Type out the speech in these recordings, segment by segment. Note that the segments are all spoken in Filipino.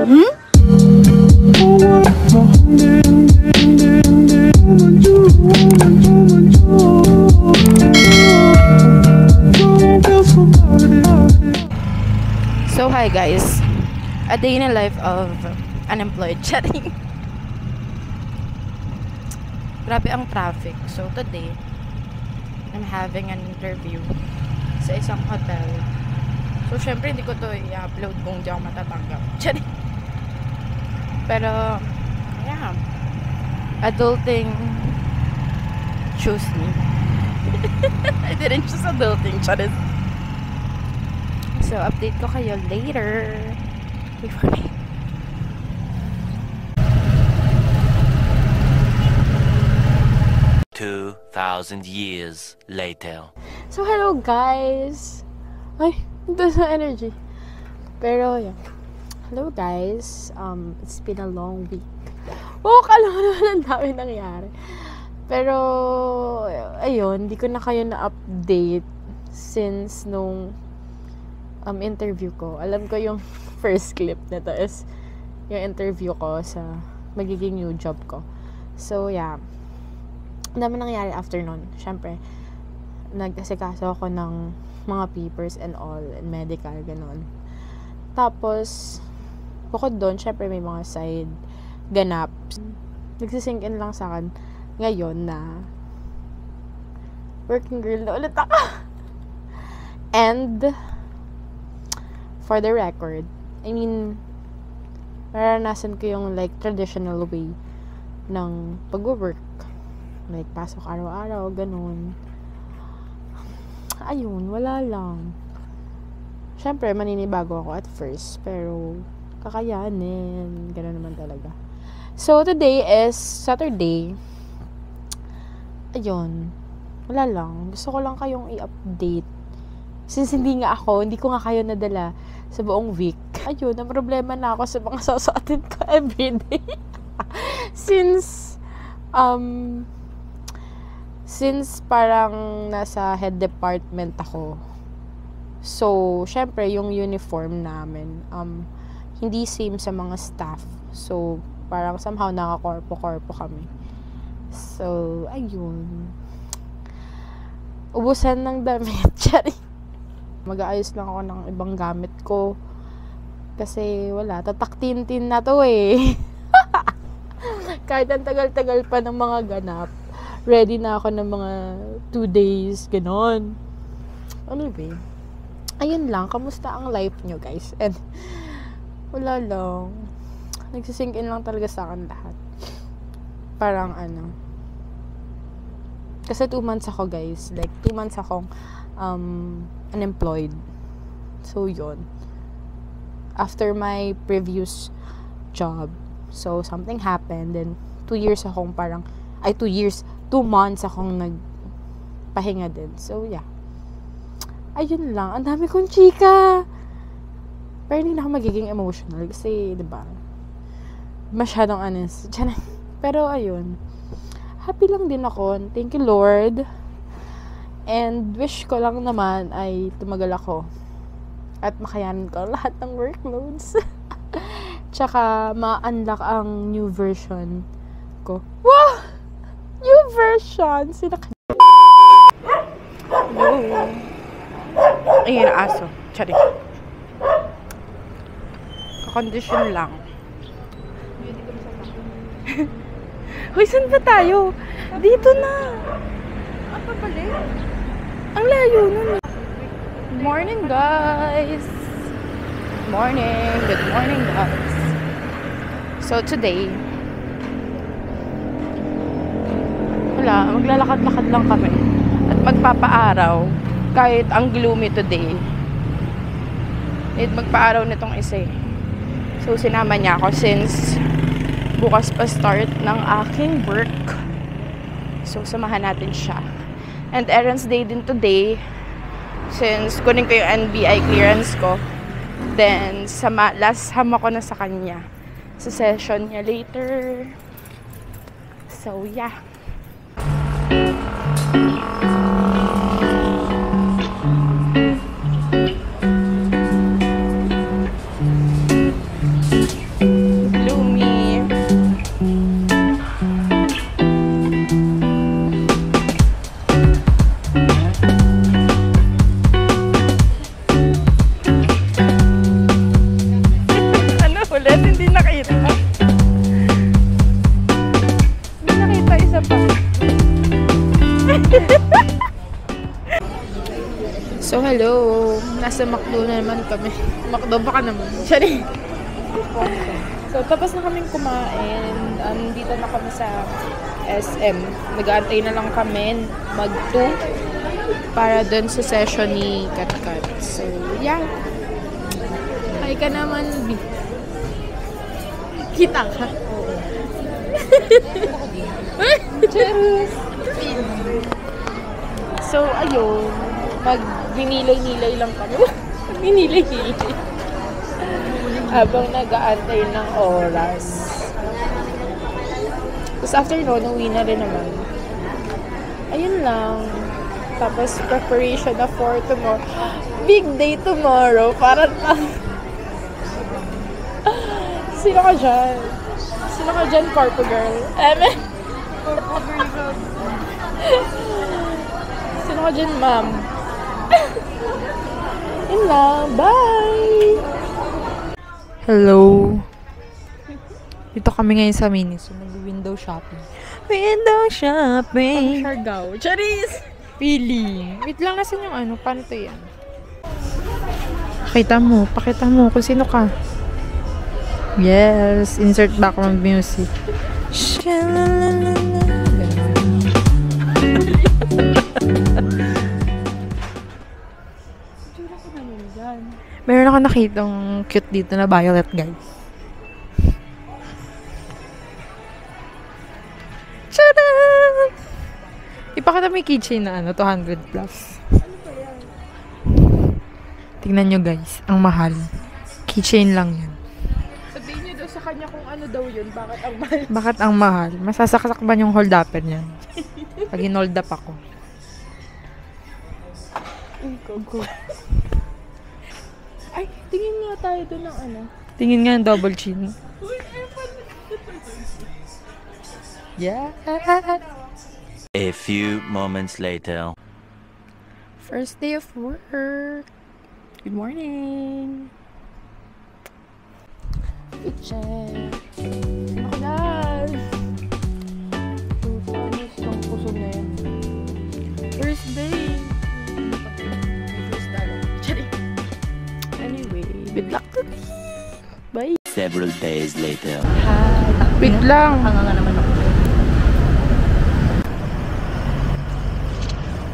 So hi guys, a day in the life of unemployed chatting. Grabe ang traffic. So today, I'm having an interview sa isang hotel. So syempre hindi ko to i-upload kung di ako matatanggap. Chatting. Pero yeah, adulting chose me. I didn't choose adulting, chatting. So, update ko kayo later. Wait for me. $2,000 years later. So, hello guys! Ay, ito sa energy. Pero, yeah. Hello guys. It's been a long week. Oh, kala ko naman ang dami nangyari. Pero, ayun, hindi ko na kayo na-update since nung interview ko. Alam ko yung first clip nito is yung interview ko sa magiging new job ko. So, yeah. Ang dami nangyari after nun. Siyempre, nag-asikaso ako ng mga papers and all, and medical, ganun. Tapos, bukod doon, siyempre may mga side ganaps. Nagsisink in lang sa akin ngayon na working girl na ulit ako. And, for the record, I mean, naranasan ko yung like traditional way ng pag-work. Like, pasok araw-araw, ganun. Ayun, wala lang. Siyempre, maninibago ako at first, pero kakayanin. Ganun naman talaga. So, today is Saturday. Ayun, wala lang. Gusto ko lang kayong i-update. Since hindi ko nga kayo nadala sa buong week. Ayun, ang problema na ako sa mga susuotin ko everyday. Since parang nasa head department ako. So, syempre, yung uniform namin, hindi same sa mga staff. So, parang somehow nakakorpo-korpo kami. So, ayun. Ubusan ng damit. Chari. Mag-aayos lang ako ng ibang gamit ko. Kasi wala, tataktin-tin na to eh. Kahit ang tagal-tagal pa ng mga ganap, ready na ako ng mga 2 days, ganon. Ano ba? Ayun lang, kamusta ang life nyo guys? And wala lang. Nagsisink in lang talaga sa akin lahat. Parang ano. Kasi 2 months ako guys. Like 2 months akong unemployed. So, yun. After my previous job, so, something happened, and 2 months akong nagpahinga din. So, yeah. Ayun lang. Ang dami kong chika. Pero hindi na ako magiging emotional kasi, diba, masyadong honest. Pero, ayun. Happy lang din ako. Thank you, Lord. And wish ko lang naman ay tumagal ako at makayanan ko lahat ng workloads. Tsaka ma-unlock ang new version ko. Wow! New version! Hello. Ayan, aso. Tsari. Kakondition lang. Hoy, saan ba tayo? Dito na. Apa pala? Ang layo nun. Good morning, guys. Good morning, guys. So, today, wala, maglalakad-lakad lang kami. At magpapaaraw. Kahit ang gloomy today. Magpaaraw nitong isa eh. So, sinama niya ako since bukas pa start ng aking work. So, samahan natin siya. And errands day din today. Since kunin ko yung NBI clearance ko. Then, last sama ko na sa kanya. Sa session niya later. So, yeah. nakita. Hindi nakita isa pa. So, hello. Nasa McDo na naman kami. McDo baka naman. Sorry. So, tapos na kaming kumain. Dito na kami sa SM. Nag-aantay na lang kami mag-2 para dun sa session ni Katkat. So, yeah. Hi ka naman, B. Kita ka? Oo. Cheers! So, ayun. Mag-ninilay-nilay lang kami. Ninilay-nilay. Habang nag-aantay ng oras. Tapos after noon, uwi na rin naman. Ayun lang. Tapos preparation na for tomorrow. Big day tomorrow. Parang Sino ka dyan? Sino ka dyan, Corpo Girl? Corpo Girl. Sino ka dyan, ma'am? Yun lang. Bye! Hello. Dito kami ngayon sa Miniso. Nag-window shopping. Window shopping. Siargao. Charis! Feeling. Wait lang, nasan yung ano? Paano to yan? Pakita mo kung sino ka. Yes. Insert background music. Meron ako nakitang cute dito na violet, guys. Tcharam! Ipakita mo yung keychain na 200 plus. Ano ba yan? Tingnan nyo, guys. Ang mahal. Keychain lang yan. Sabihin niyo daw sa kanya kung ano daw yun. Bakit ang mahal? Bakit ang mahal? Masasaksak ba yung hold upper niyan? Pag in-hold up ako. Go. Ay, tingin nga tayo doon ng ano. Tingin nga yung double chin. Yeah. A few moments later. First day of work. Good morning. I-check. Ako yan. Ang kusog na yan. First day. Anyway, good luck to me. Bye. Several days later. Wait lang. Hanga nga naman ako.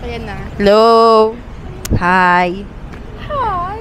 Ayan na. Hello. Hi. Hi.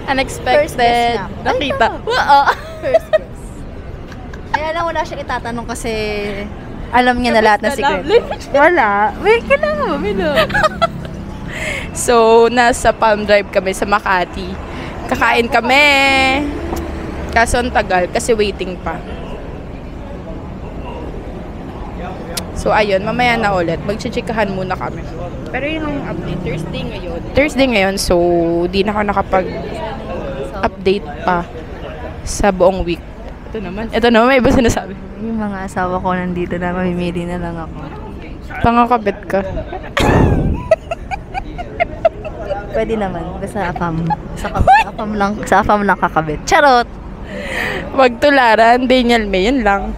Unexpected. Nakita. First kiss. Kaya lang wala siyang itatanong kasi alam niya na lahat ng secret. Wala. Wait, kailangan mo. So, nasa Palm Drive kami sa Makati. Kakain kami. Kaso ang tagal kasi waiting pa. So, ayun. Mamaya na ulit. Magchichikahan muna kami. Pero yun ang update. Thursday ngayon. So, di na ako nakapag-update pa sa buong week. Ito naman. May iba sinasabi. Yung mga asawa ko nandito na, mamimili na lang ako. Pangakabit ka. Pwede naman, basta afam. Sa afam lang kakabit. Charot! Wag tularan. Daniel May. Yun lang.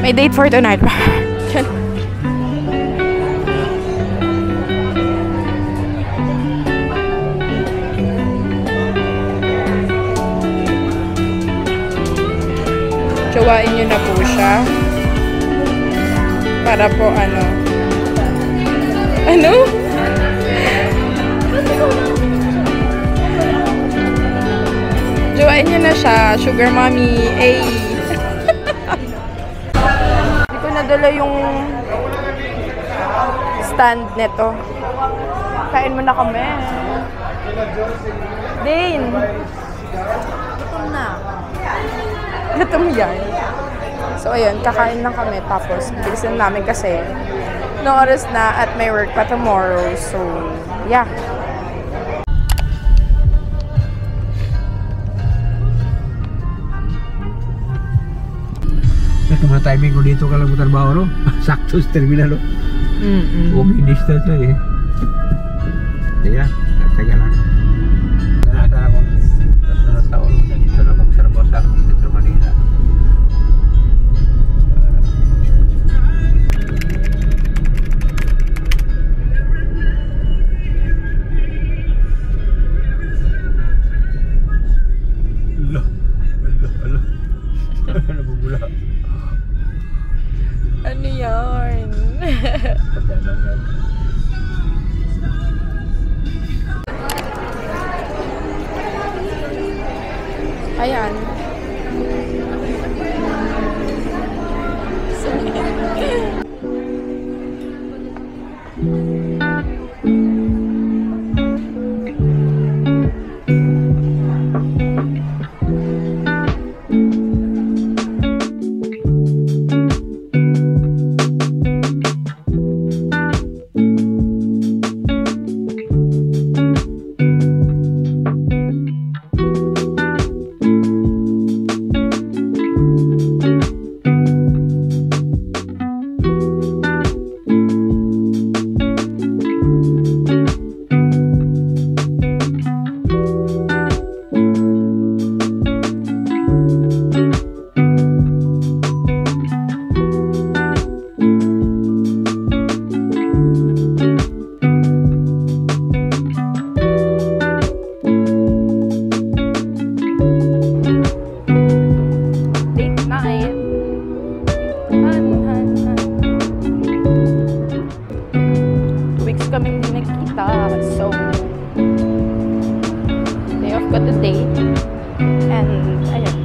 May date for tonight. Jowain nyo na po siya. Para po ano? Jowain nyo na siya. Sugar mommy. Ay. Hindi ko nadala yung stand neto. Kain mo na kami. Dane. Gutom na. Gutom yan. So, ayun, kakain lang kami. Tapos, bilisan namin kasi no oras na at may work pa tomorrow. So, yeah. Mga timing ko dito ka lang trabaho, no? Sakto sa terminal, no? Walking distance lang eh. Kaya, nataga lang. Nasa ako, sa taon mo, dito lang mag-servo sa Metro Manila. Ano bubula? Ano yarn? Ayan. Kaming di nagkita, so day off ko today and ayun,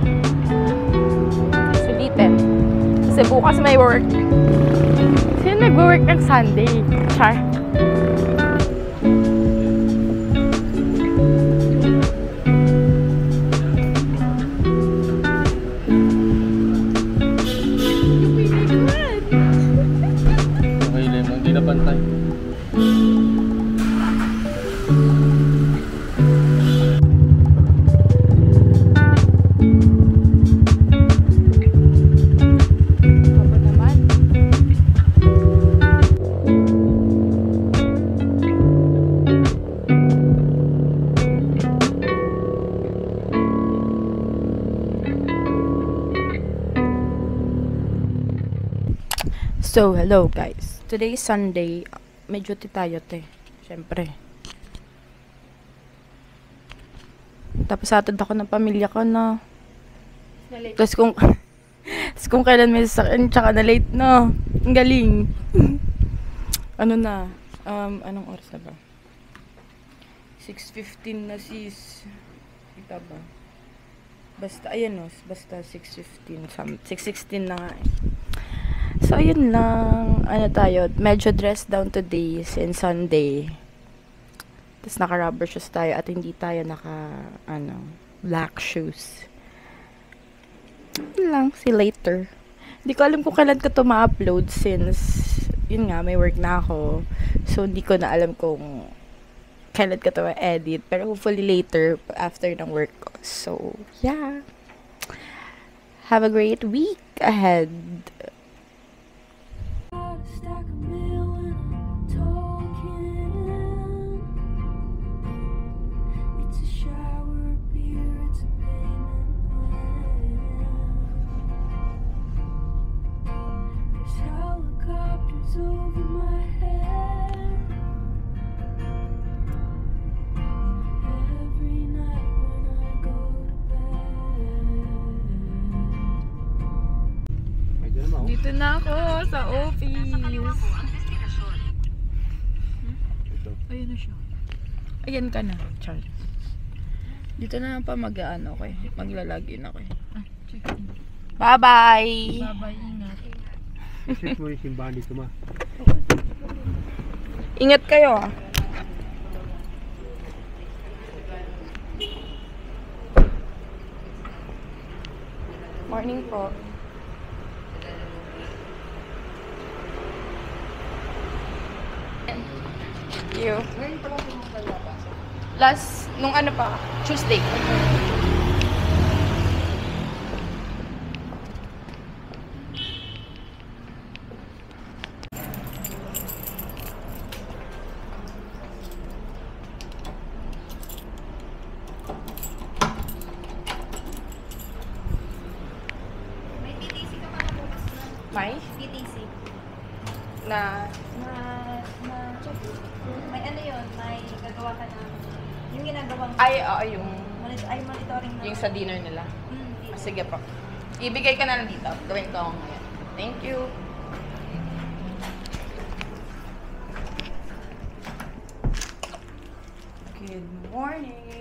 sulitin kasi bukas may work. Sino nag-work ng Sunday? Char. Okay lang, hindi na pantay. So, hello guys. Today is Sunday. May duty tayo, te. Siyempre. Tapos hatid ako ng pamilya ko, no? Tapos kung kailan may sasakyan, tsaka na late, no? Ang galing. Ano na? Anong oras na ba? 6:15 na sis. Kita ba? Basta, ayan no. Basta 6:15. 6:16 na nga eh. So, ayun lang. Ano tayo, medyo dressed down today since Sunday. Tapos naka-rubber shoes tayo at hindi tayo black shoes. Yun lang, see later. Hindi ko alam kung kailan ko ito ma-upload since, yun nga, may work na ako. So, hindi ko na alam kung kailan ko ito ma-edit. Pero hopefully later, after ng work ko. So, yeah. Have a great week ahead. Dito na ako sa office. Ayun na siya. Ayan ka na, Charles. Dito na pa mag-ano ko eh. Maglalagin ako eh. Bye-bye! Bye-bye, ingat. Check mo yung simbahan dito, ma. Ingat kayo ah. Morning po. Thank you. Last, nung ano pa, Tuesday. May TTC ka pa na bukas na. May? TTC. Na, Check. May ano yun, may gagawa ka na. Yung ginagawang yung, monitoring na. yung sa dinner nila. Dito. Sige po. Ibigay ka na lang dito. Gawin ko ako ngayon. Thank you. Good morning.